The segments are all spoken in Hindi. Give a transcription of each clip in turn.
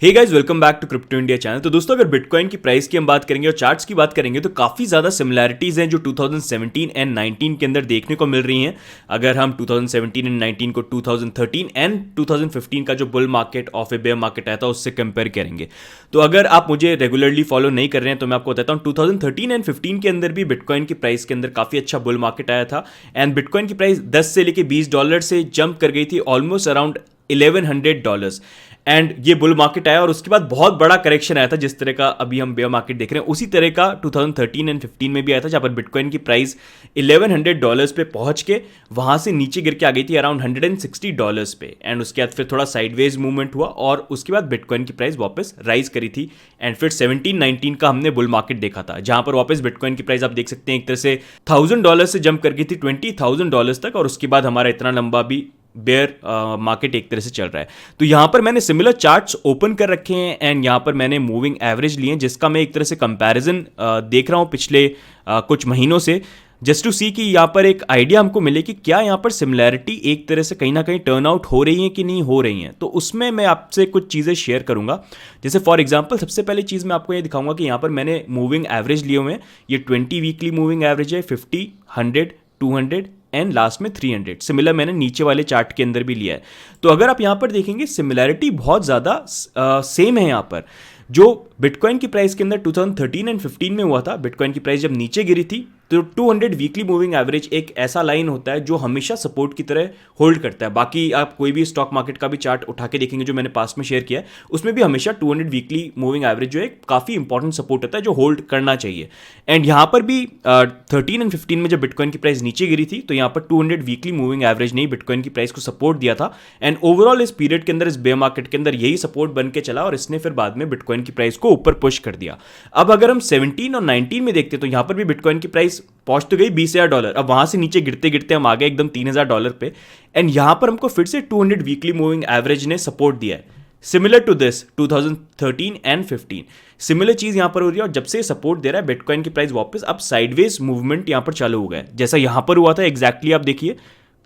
Hey guys, welcome back to crypto India channel. तो दोस्तों, अगर बिटकॉइन की प्राइस की हम बात करेंगे और चार्ट्स की बात करेंगे तो काफ़ी ज़्यादा सिमिलैरिटीज़ हैं जो 2017 एंड 19 के अंदर देखने को मिल रही हैं। अगर हम 2017 एंड 19 को 2013 एंड 2015 का जो bull market of a bear market आया था उससे कंपेयर करेंगे, तो अगर आप मुझे रेगुलरली फॉलो नहीं कर रहे हैं तो मैं आपको बताता हूँ 2013 एंड 15 के अंदर भी बिटकॉइन की प्राइस के अंदर काफ़ी अच्छा बुल मार्केट आया था। एंड बिटकॉइन की प्राइस 10 से लेके $20 से जंप कर गई थी ऑलमोस्ट अराउंड $1100। एंड ये बुल मार्केट आया और उसके बाद बहुत बड़ा करेक्शन आया था, जिस तरह का अभी हम बेयर मार्केट देख रहे हैं उसी तरह का 2013 एंड 15 में भी आया था, जहां पर बिटकॉइन की प्राइस $1100 पे पहुंच के वहां से नीचे गिर के आ गई थी अराउंड $160 पे। एंड उसके बाद फिर थोड़ा साइडवेज मूवमेंट हुआ और उसके बाद बिटकॉइन की प्राइस वापस राइज करी थी। एंड फिर 17-19 का हमने बुल मार्केट देखा था, जहां पर वापस बिटकॉइन की प्राइस आप देख सकते हैं एक तरह से $1000 से जंप कर गई थी $20,000 तक, और उसके बाद हमारा इतना लंबा भी बेयर मार्केट एक तरह से चल रहा है। तो यहां पर मैंने सिमिलर चार्ट्स ओपन कर रखे हैं एंड यहां पर मैंने मूविंग एवरेज लिए हैं, जिसका मैं एक तरह से कंपैरिजन देख रहा हूं पिछले कुछ महीनों से, जस्ट टू सी कि यहां पर एक आइडिया हमको मिले कि क्या यहां पर सिमिलैरिटी एक तरह से कहीं ना कहीं टर्न आउट हो रही है कि नहीं हो रही हैं। तो उसमें मैं आपसे कुछ चीज़ें शेयर करूंगा। जैसे फॉर एग्जांपल सबसे पहली चीज़ मैं आपको ये दिखाऊंगा कि यहां पर मैंने मूविंग एवरेज लिए हुए हैं। ये 20 वीकली मूविंग एवरेज है, 50, 100, 200 एंड लास्ट में 300। सिमिलर मैंने नीचे वाले चार्ट के अंदर भी लिया है। तो अगर आप यहां पर देखेंगे सिमिलैरिटी बहुत ज़्यादा सेम है। यहां पर जो बिटकॉइन की प्राइस के अंदर 2013 एंड 15 में हुआ था, बिटकॉइन की प्राइस जब नीचे गिरी थी तो 200 वीकली मूविंग एवरेज एक ऐसा लाइन होता है जो हमेशा सपोर्ट की तरह होल्ड करता है। बाकी आप कोई भी स्टॉक मार्केट का भी चार्ट उठा के देखेंगे जो मैंने पास्ट में शेयर किया है, उसमें भी हमेशा 200 वीकली मूविंग एवरेज जो है काफ़ी इंपॉर्टेंट सपोर्ट होता है जो होल्ड करना चाहिए। एंड यहाँ पर भी 13 एंड 15 में जब बिटकॉइन की प्राइस नीचे गिरी थी तो यहाँ पर 200 वीकली मूविंग एवरेज ने बिटकॉइन की प्राइस को सपोर्ट दिया था। एंड ओवरऑल इस पीरियड के अंदर, इस बेयर मार्केट के अंदर यही सपोर्ट बन के चला और इसने फिर बाद में बिटकॉइन की प्राइस को ऊपर पुश कर दिया। अब अगर हम 17 और 19 में देखते तो यहाँ पर भी बिटकॉइन की प्राइस पहुंच तो गई $20,000। अब वहां से नीचे गिरते गिरते हम आ गए एकदम $3,000 पे। एंड यहां पर हमको फिर से 200 वीकली मूविंग एवरेज ने सपोर्ट दिया है। Similar to this 2013 and 15 similar चीज यहां पर हो रही है, और जब से सपोर्ट दे रहा है बिटकॉइन की प्राइस वापस अब साइडवेज मूवमेंट यहां पर चालू हो गया है। जैसा यहां पर हुआ था एग्जैक्टली आप देखिए,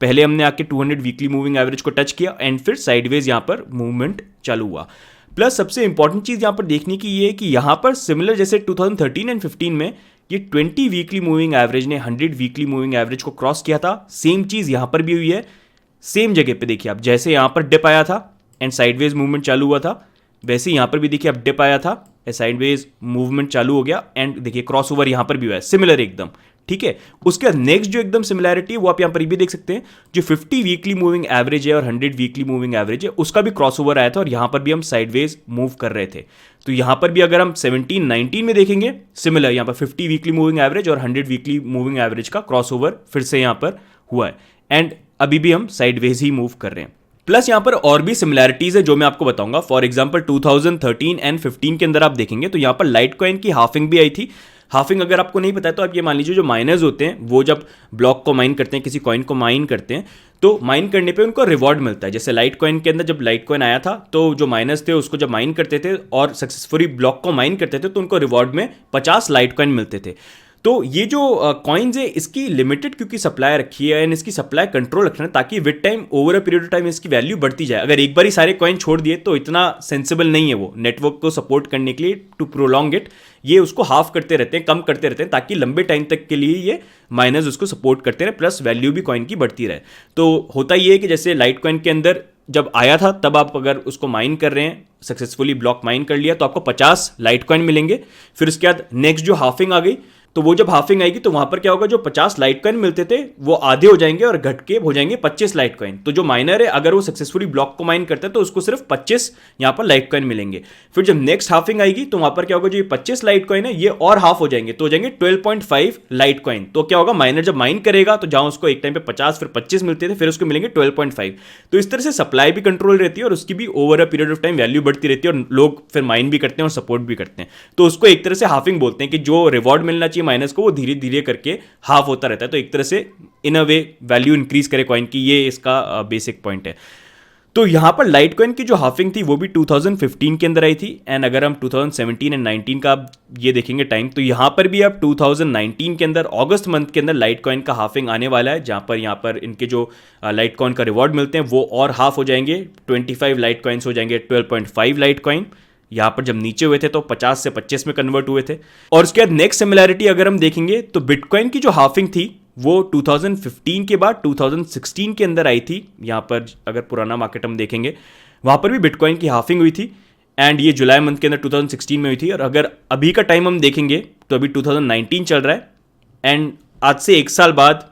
पहले हमने आके 200 वीकली मूविंग एवरेज को टच किया एंड फिर साइडवेज यहां पर मूवमेंट चालू हुआ। प्लस सबसे इंपॉर्टेंट चीज यहां पर देखने की ये है कि यहां पर सिमिलर जैसे 2013 एंड 15 में ये 20 वीकली मूविंग एवरेज ने 100 वीकली मूविंग एवरेज को क्रॉस किया था, सेम चीज यहां पर भी हुई है। सेम जगह पे देखिए आप, जैसे यहां पर डिप आया था एंड साइडवेज मूवमेंट चालू हुआ था, वैसे यहां पर भी देखिए अब डिप आया था, साइडवेज मूवमेंट चालू हो गया एंड देखिए क्रॉस ओवर यहां पर भी हुआ है, सिमिलर एकदम। ठीक है, उसके बाद नेक्स्ट जो एकदम सिमिलैरिटी है वो आप यहां पर भी देख सकते हैं, जो 50 वीकली मूविंग एवरेज है और 100 वीकली मूविंग एवरेज है उसका भी क्रॉसओवर आया था और यहां पर भी हम साइडवेज मूव कर रहे थे। तो यहां पर भी अगर हम 17-19 में देखेंगे सिमिलर, यहां पर 50 वीकली मूविंग एवरेज और 100 वीकली मूविंग एवरेज का क्रॉसओवर फिर से यहां पर हुआ है एंड अभी भी हम साइडवेज ही मूव कर रहे हैं। प्लस यहां पर और भी सिमिलैरिटीज है जो मैं आपको बताऊंगा। फॉर एग्जांपल 2013 एंड 15 के अंदर आप देखेंगे तो यहां पर लाइट कॉइन की हाफिंग भी आई थी। हाफिंग अगर आपको नहीं पता है तो आप ये मान लीजिए, जो माइनर्स होते हैं वो जब ब्लॉक को माइन करते हैं, किसी कॉइन को माइन करते हैं, तो माइन करने पे उनको रिवॉर्ड मिलता है। जैसे लाइट कॉइन के अंदर जब लाइट कॉइन आया था तो जो माइनर्स थे उसको जब माइन करते थे और सक्सेसफुली ब्लॉक को माइन करते थे तो उनको रिवॉर्ड में 50 लाइट कॉइन मिलते थे। तो ये जो कॉइन्स है इसकी लिमिटेड क्योंकि सप्लाई रखी है एंड इसकी सप्लाई कंट्रोल रखना है ताकि with time over a period of time इसकी वैल्यू बढ़ती जाए। अगर एक बार ही सारे कॉइन छोड़ दिए तो इतना सेंसिबल नहीं है वो नेटवर्क को सपोर्ट करने के लिए। टू प्रोलॉन्ग इट, ये उसको हाफ करते रहते हैं, कम करते रहते हैं ताकि लंबे टाइम तक के लिए ये माइनर्स उसको सपोर्ट करते रहे, प्लस वैल्यू भी कॉइन की बढ़ती रहे। तो होता ये है कि जैसे लाइट कॉइन के अंदर जब आया था तब आप अगर उसको माइन कर रहे हैं, सक्सेसफुली ब्लॉक माइन कर लिया तो आपको 50 लाइट कॉइन मिलेंगे। फिर उसके बाद नेक्स्ट जो हाफिंग आ गई तो वो जब हाफिंग आएगी तो वहां पर क्या होगा, जो 50 लाइट कॉइन मिलते थे वो आधे हो जाएंगे और घट के हो जाएंगे 25 लाइट कॉइन। तो जो माइनर है अगर वो सक्सेसफुली ब्लॉक को माइन करता है तो उसको सिर्फ 25 यहां पर लाइट कॉइन मिलेंगे। फिर जब नेक्स्ट हाफिंग आएगी तो वहां पर क्या होगा, जो ये 25 लाइट कॉइन है ये और हाफ हो जाएंगे तो हो जाएंगे 12.5 लाइट कॉइन। तो क्या होगा, माइनर जब माइन करेगा तो जहां उसको एक टाइम पे 50 फिर 25 मिलते थे फिर उसको मिलेंगे 12.5। तो इस तरह से सप्लाई भी कंट्रोल रहती है और उसकी भी over a period of time value बढ़ती रहती है और लोग फिर माइन भी करते हैं और सपोर्ट भी करते हैं। तो उसको एक तरह से हाफिंग बोलते हैं कि जो रिवॉर्ड मिलना चाहिए माइनस को वो धीरे धीरे करके हाफ होता रहता है। तो एक तरह से इन अ वे वैल्यू इंक्रीज करे कॉइन की, ये इसका बेसिक पॉइंट है। तो यहाँ पर लाइट कॉइन की जो हाफिंग थी वो भी 2015 के अंदर आई थी, एंड अगर हम 2017 एंड 19 का ये देखेंगे टाइम, तो यहाँ पर भी अब 2019 के अंदर अगस्त मंथ के अंदर लाइट कॉइन का हाफिंग आने वाला है, जहाँ पर यहाँ पर इनके जो लाइट कॉइन का रिवॉर्ड मिलते हैं वो और हाफ हो जाएंगे, 25 लाइट कॉइन्स हो जाएंगे 12.5 लाइट कॉइन। यहाँ पर जब नीचे हुए थे तो 50 से 25 में कन्वर्ट हुए थे। और उसके बाद नेक्स्ट सिमिलैरिटी अगर हम देखेंगे तो बिटकॉइन की जो हाफिंग थी वो 2015 के बाद 2016 के अंदर आई थी। यहाँ पर अगर पुराना मार्केट हम देखेंगे वहाँ पर भी बिटकॉइन की हाफिंग हुई थी, एंड ये जुलाई मंथ के अंदर 2016 में हुई थी। और अगर अभी का टाइम हम देखेंगे तो अभी 2019 चल रहा है, एंड आज से एक साल बाद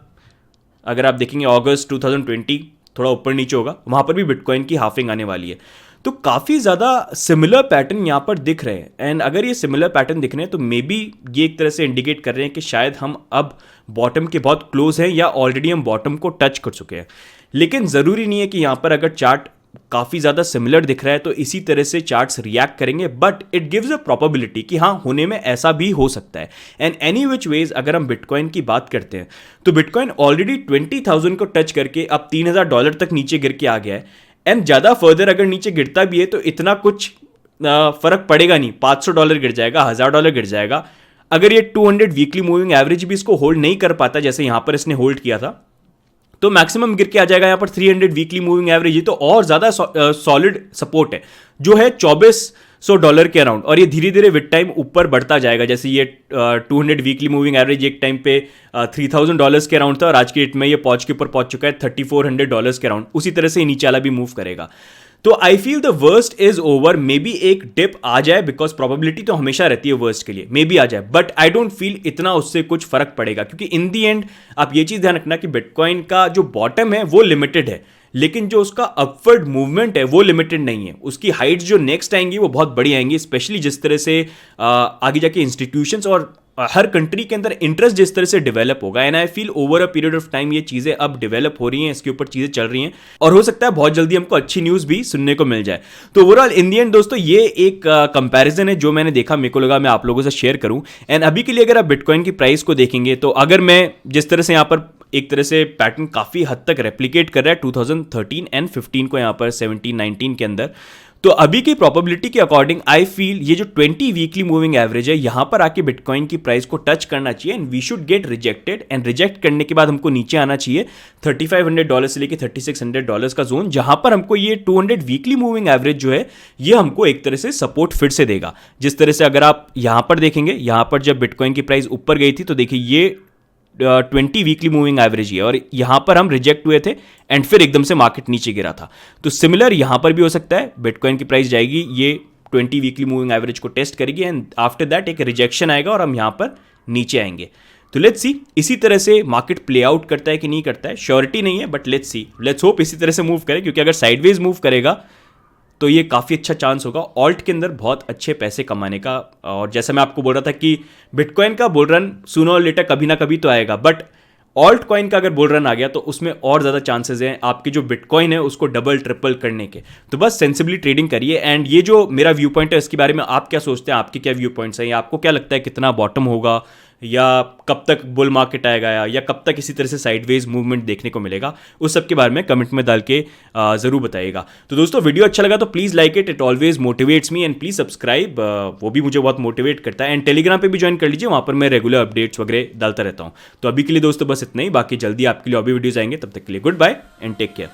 अगर आप देखेंगे अगस्त 2020 थोड़ा ऊपर नीचे होगा, वहाँ पर भी बिटकॉइन की हाफिंग आने वाली है। तो काफ़ी ज़्यादा सिमिलर पैटर्न यहाँ पर दिख रहे हैं, एंड अगर ये सिमिलर पैटर्न दिख रहे हैं तो मे बी ये एक तरह से इंडिकेट कर रहे हैं कि शायद हम अब बॉटम के बहुत क्लोज हैं या ऑलरेडी हम बॉटम को टच कर चुके हैं। लेकिन ज़रूरी नहीं है कि यहाँ पर अगर चार्ट काफ़ी ज़्यादा सिमिलर दिख रहा है तो इसी तरह से चार्ट्स रिएक्ट करेंगे, but it gives a probability कि हाँ होने में ऐसा भी हो सकता है। एंड एनी विच वेज अगर हम बिटकॉइन की बात करते हैं तो बिटकॉइन ऑलरेडी 20,000 को टच करके अब $3,000 तक नीचे गिर के आ गया है, एंड ज़्यादा फर्दर अगर नीचे गिरता भी है तो इतना कुछ फर्क पड़ेगा नहीं, $500 गिर जाएगा, $1,000 गिर जाएगा। अगर ये 200 वीकली मूविंग एवरेज भी इसको होल्ड नहीं कर पाता जैसे यहाँ पर इसने होल्ड किया था, तो मैक्सिमम गिर के आ जाएगा यहाँ पर 300 वीकली मूविंग एवरेज। ये तो और ज़्यादा सॉलिड सपोर्ट है जो है $2,400 के अराउंड, और ये धीरे धीरे विद टाइम ऊपर बढ़ता जाएगा। जैसे ये 200 वीकली मूविंग एवरेज एक टाइम पे $3,000 के अराउंड था, और आज की डेट में ये पहुंच के ऊपर पहुंच चुका है $3,400 के अराउंड। उसी तरह से ये नीचे वाला भी मूव करेगा। तो I feel the worst is over. May be एक डिप आ जाए, बिकॉज प्रोबेबिलिटी तो हमेशा रहती है वर्स्ट के लिए, मे बी आ जाए, बट आई डोंट फील इतना उससे कुछ फर्क पड़ेगा, क्योंकि इन दी एंड आप ये चीज ध्यान रखना कि बिटकॉइन का जो बॉटम है वो लिमिटेड है, लेकिन जो उसका अपवर्ड मूवमेंट है वो लिमिटेड नहीं है। उसकी हाइट्स जो नेक्स्ट आएंगी वो बहुत बड़ी आएंगी, स्पेशली जिस तरह से आगे जाके इंस्टीट्यूशंस और हर कंट्री के अंदर इंटरेस्ट जिस तरह से डेवलप होगा। And I feel over a period of time ये चीजें अब डेवलप हो रही हैं, इसके ऊपर चीजें चल रही हैं, और हो सकता है बहुत जल्दी हमको अच्छी न्यूज भी सुनने को मिल जाए। तो ओवरऑल इन दी एंड दोस्तों ये एक कंपैरिजन है जो मैंने देखा, मेरे को लगा मैं आप लोगों से शेयर करूं। एंड अभी के लिए अगर आप बिटकॉइन की प्राइस को देखेंगे तो अगर मैं जिस तरह से यहाँ पर एक तरह से पैटर्न काफी हद तक रेप्लिकेट कर रहा है 2013 एंड 15 को यहाँ पर 17 19 के अंदर, तो अभी की प्रोबेबिलिटी के अकॉर्डिंग आई फील ये जो 20 वीकली मूविंग एवरेज है यहां पर आके बिटकॉइन की प्राइस को टच करना चाहिए, and we should get rejected, and reject करने के बाद हमको नीचे आना चाहिए $3,500 से लेके $3,600 का जोन, जहां पर हमको ये 200 वीकली मूविंग एवरेज जो है ये हमको एक तरह से सपोर्ट फिर से देगा। जिस तरह से अगर आप यहां पर देखेंगे, यहां पर जब बिटकॉइन की प्राइस ऊपर गई थी तो देखिए ये 20 वीकली मूविंग एवरेज ही है, और यहां पर हम रिजेक्ट हुए थे एंड फिर एकदम से मार्केट नीचे गिरा था। तो सिमिलर यहां पर भी हो सकता है, बिटकॉइन की प्राइस जाएगी, ये 20 वीकली मूविंग एवरेज को टेस्ट करेगी, एंड आफ्टर दैट एक रिजेक्शन आएगा और हम यहां पर नीचे आएंगे। तो लेट्स सी इसी तरह से मार्केट प्ले आउट करता है कि नहीं करता है, श्योरिटी नहीं है, but let's see, let's hope इसी तरह से मूव करे, क्योंकि अगर साइडवेज मूव करेगा तो ये काफ़ी अच्छा चांस होगा ऑल्ट के अंदर बहुत अच्छे पैसे कमाने का। और जैसा मैं आपको बोल रहा था कि बिटकॉइन का बुल रन सूनर और लेटर कभी ना कभी तो आएगा, बट ऑल्ट कॉइन का अगर बुल रन आ गया तो उसमें और ज़्यादा चांसेस हैं आपकी जो बिटकॉइन है उसको डबल ट्रिपल करने के। तो बस सेंसिबली ट्रेडिंग करिए। एंड ये जो मेरा व्यू पॉइंट है इसके बारे में आप क्या सोचते हैं, आपके क्या व्यू पॉइंट्स हैं, या आपको क्या लगता है कितना बॉटम होगा, या कब तक बुल मार्केट आएगा, या कब तक इसी तरह से साइडवेज मूवमेंट देखने को मिलेगा, उस सब के बारे में कमेंट में डाल के ज़रूर बताइएगा। तो दोस्तों वीडियो अच्छा लगा तो please like it, it always motivates me, and please subscribe, वो भी मुझे बहुत मोटिवेट करता है। एंड टेलीग्राम पे भी ज्वाइन कर लीजिए, वहाँ पर मैं रेगुलर अपडेट्स वगैरह डालता रहता हूँ। तो अभी के लिए दोस्तों बस इतना ही, बाकी जल्दी आपके लिए और भी वीडियोज़ आएंगे, तब तक के लिए goodbye and take care.